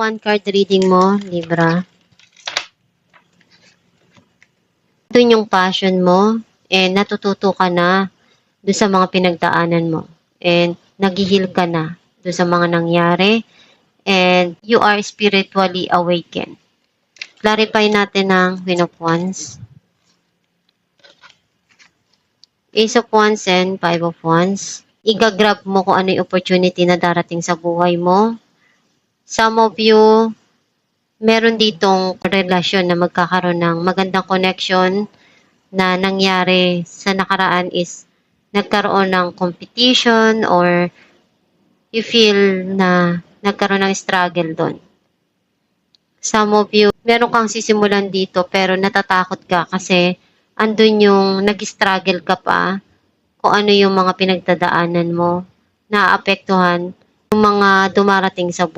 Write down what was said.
one card reading mo, Libra. Doon yung passion mo and natututo ka na doon sa mga pinagdaanan mo. And naghihil ka na doon sa mga nangyari. And you are spiritually awakened. Clarify natin ng Queen of Wands. Ace of Wands and Five of Wands. Igagrab mo kung ano yung opportunity na darating sa buhay mo. Some of you, meron ditong relasyon na magkakaroon ng magandang connection na nangyari sa nakaraan is nagkaroon ng competition or you feel na nagkaroon ng struggle doon. Some of you, meron kang sisimulan dito pero natatakot ka kasi andun yung nag-struggle ka pa kung ano yung mga pinagdadaanan mo, naapektuhan yung mga dumarating sa buhay.